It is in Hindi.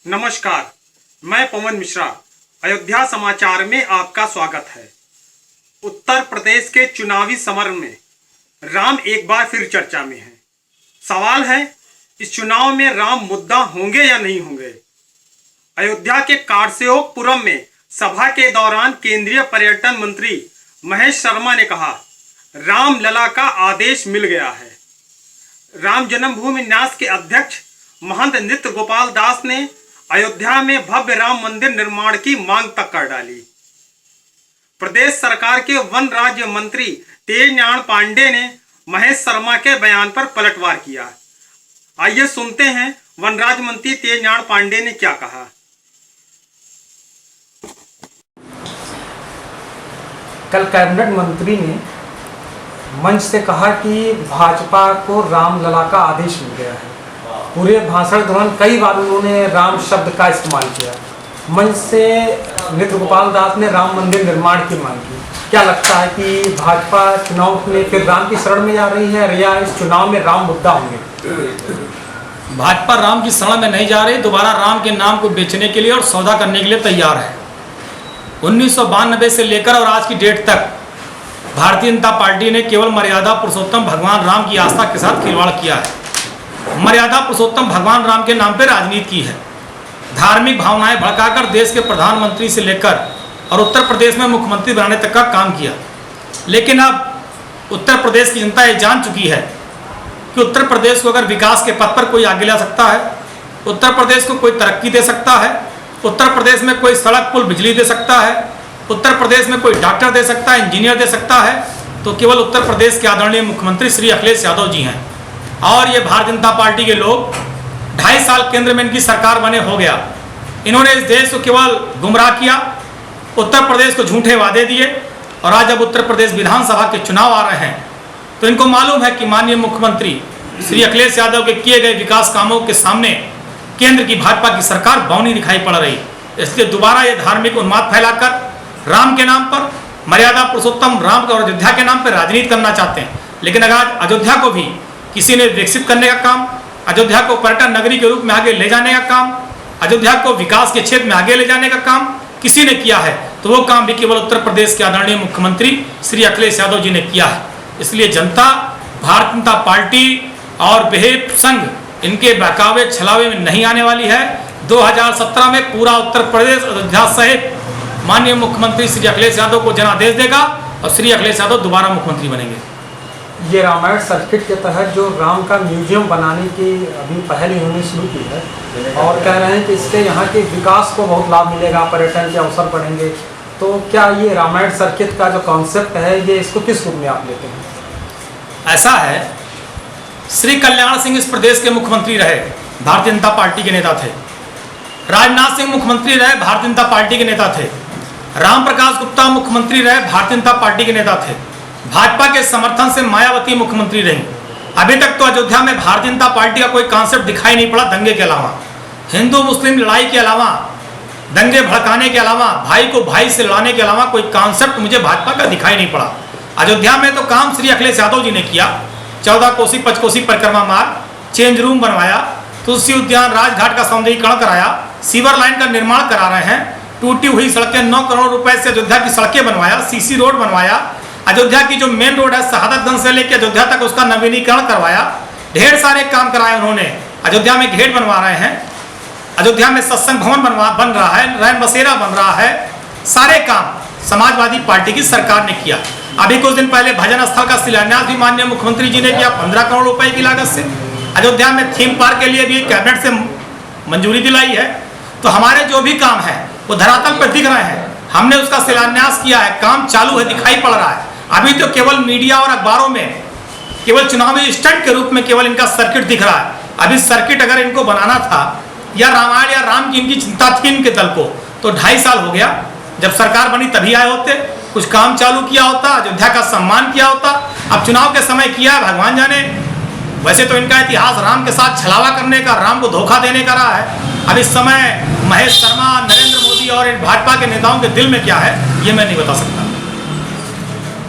नमस्कार, मैं पवन मिश्रा। अयोध्या समाचार में आपका स्वागत है। उत्तर प्रदेश के चुनावी समर में राम एक बार फिर चर्चा में है। सवाल है, इस चुनाव में राम मुद्दा होंगे या नहीं होंगे। अयोध्या के कारसेवकपुरम में सभा के दौरान केंद्रीय पर्यटन मंत्री महेश शर्मा ने कहा, राम लला का आदेश मिल गया है। राम जन्मभूमि न्यास के अध्यक्ष महंत नृत्य गोपाल दास ने अयोध्या में भव्य राम मंदिर निर्माण की मांग तक कर डाली। प्रदेश सरकार के वन राज्य मंत्री तेजनारायण पांडे ने महेश शर्मा के बयान पर पलटवार किया। आइए सुनते हैं वन राज्य मंत्री तेजनारायण पांडे ने क्या कहा। कल कैबिनेट मंत्री ने मंच से कहा कि भाजपा को राम लला का आदेश मिल गया है। पूरे भाषण दौरान कई बार उन्होंने राम शब्द का इस्तेमाल किया। मंच से नृत्य गोपाल दास ने राम मंदिर निर्माण की मांग की। क्या लगता है कि भाजपा चुनाव में फिर राम की शरण में जा रही है या इस चुनाव में राम मुद्दा होंगे? भाजपा राम की शरण में नहीं जा रही, दोबारा राम के नाम को बेचने के लिए और सौदा करने के लिए तैयार है। 1992 से लेकर और आज की डेट तक भारतीय जनता पार्टी ने केवल मर्यादा पुरुषोत्तम भगवान राम की आस्था के साथ खिलवाड़ किया है। मर्यादा पुरुषोत्तम भगवान राम के नाम पर राजनीति की है। धार्मिक भावनाएं भड़काकर देश के प्रधानमंत्री से लेकर और उत्तर प्रदेश में मुख्यमंत्री बनाने तक का काम किया। लेकिन अब उत्तर प्रदेश की जनता ये जान चुकी है कि उत्तर प्रदेश को अगर विकास के पथ पर कोई आगे ला सकता है, उत्तर प्रदेश को कोई तरक्की दे सकता है, उत्तर प्रदेश में कोई सड़क पुल बिजली दे सकता है, उत्तर प्रदेश में कोई डॉक्टर दे सकता है, इंजीनियर दे सकता है, तो केवल उत्तर प्रदेश के आदरणीय मुख्यमंत्री श्री अखिलेश यादव जी हैं। और ये भारतीय जनता पार्टी के लोग 2.5 साल केंद्र में इनकी सरकार बने हो गया। इन्होंने इस देश को केवल गुमराह किया, उत्तर प्रदेश को झूठे वादे दिए और आज जब उत्तर प्रदेश विधानसभा के चुनाव आ रहे हैं तो इनको मालूम है कि माननीय मुख्यमंत्री श्री अखिलेश यादव के किए गए विकास कामों के सामने केंद्र की भाजपा की सरकार बौनी दिखाई पड़ रही। इसलिए दोबारा ये धार्मिक उन्माद फैलाकर राम के नाम पर, मर्यादा पुरुषोत्तम राम और अयोध्या के नाम पर राजनीति करना चाहते हैं। लेकिन अगर आज अयोध्या को भी किसी ने विकसित करने का काम, अयोध्या को पर्यटन नगरी के रूप में आगे ले जाने का काम, अयोध्या को विकास के क्षेत्र में आगे ले जाने का काम किसी ने किया है तो वो काम भी केवल उत्तर प्रदेश के आदरणीय मुख्यमंत्री श्री अखिलेश यादव जी ने किया है। इसलिए जनता भारतीय जनता पार्टी और बेहेद संघ इनके बहकावे छलावे में नहीं आने वाली है। 2017 में पूरा उत्तर प्रदेश अयोध्या सहित माननीय मुख्यमंत्री श्री अखिलेश यादव को जनादेश देगा और श्री अखिलेश यादव दोबारा मुख्यमंत्री बनेंगे। ये रामायण सर्किट के तहत जो राम का म्यूजियम बनाने की अभी पहल इन्होंने शुरू की है और कह रहे हैं कि इससे यहाँ के विकास को बहुत लाभ मिलेगा, पर्यटन के अवसर बढ़ेंगे। तो क्या ये रामायण सर्किट का जो कॉन्सेप्ट है ये इसको किस रूप में आप लेते हैं? ऐसा है, श्री कल्याण सिंह इस प्रदेश के मुख्यमंत्री रहे, भारतीय जनता पार्टी के नेता थे। राजनाथ सिंह मुख्यमंत्री रहे, भारतीय जनता पार्टी के नेता थे। राम प्रकाश गुप्ता मुख्यमंत्री रहे, भारतीय जनता पार्टी के नेता थे। भाजपा के समर्थन से मायावती मुख्यमंत्री रही। अभी तक तो अयोध्या में भारतीय जनता पार्टी का कोई कॉन्सेप्ट दिखाई नहीं पड़ा दंगे के अलावा, हिंदू मुस्लिम लड़ाई के अलावा, दंगे भड़काने के अलावा, भाई को भाई से लड़ाने के अलावा कोई कॉन्सेप्ट मुझे भाजपा का दिखाई नहीं पड़ा। अयोध्या में तो काम श्री अखिलेश यादव जी ने किया। 14 कोसी 5 कोसी परिक्रमा मार्ग, चेंज रूम बनवाया, तुलसी उद्यान, राजघाट का सौंदर्यीकरण कराया, सीवर लाइन का निर्माण करा रहे हैं, टूटी हुई सड़कें 9 करोड़ रुपए से अयोध्या की सड़कें बनवाया, सीसी रोड बनवाया, अयोध्या की जो मेन रोड है शहादतगंज से लेकर अयोध्या तक उसका नवीनीकरण करवाया, ढेर सारे काम कराए उन्होंने। अयोध्या में गेट बनवा रहे हैं, अयोध्या में सत्संग भवन बन रहा है, रैन बसेरा बन रहा है। सारे काम समाजवादी पार्टी की सरकार ने किया। अभी कुछ दिन पहले भजन स्थल का शिलान्यास भी माननीय मुख्यमंत्री जी ने किया 15 करोड़ रुपए की लागत से। अयोध्या में थीम पार्क के लिए भी कैबिनेट से मंजूरी दिलाई है। तो हमारे जो भी काम है वो धरातल पर दिख रहे हैं। हमने उसका शिलान्यास किया है, काम चालू है, दिखाई पड़ रहा है। अभी तो केवल मीडिया और अखबारों में केवल चुनावी स्टंट के रूप में केवल इनका सर्किट दिख रहा है। अभी सर्किट अगर इनको बनाना था या रामायण या राम की इनकी चिंता थी इनके दल को तो 2.5 साल हो गया। जब सरकार बनी तभी आए होते, कुछ काम चालू किया होता, अयोध्या का सम्मान किया होता। अब चुनाव के समय किया है भगवान जाने। वैसे तो इनका इतिहास राम के साथ छलावा करने का, राम को धोखा देने का रहा है। अब इस समय महेश शर्मा, नरेंद्र मोदी और भाजपा के नेताओं के दिल में क्या है ये मैं नहीं बता सकता।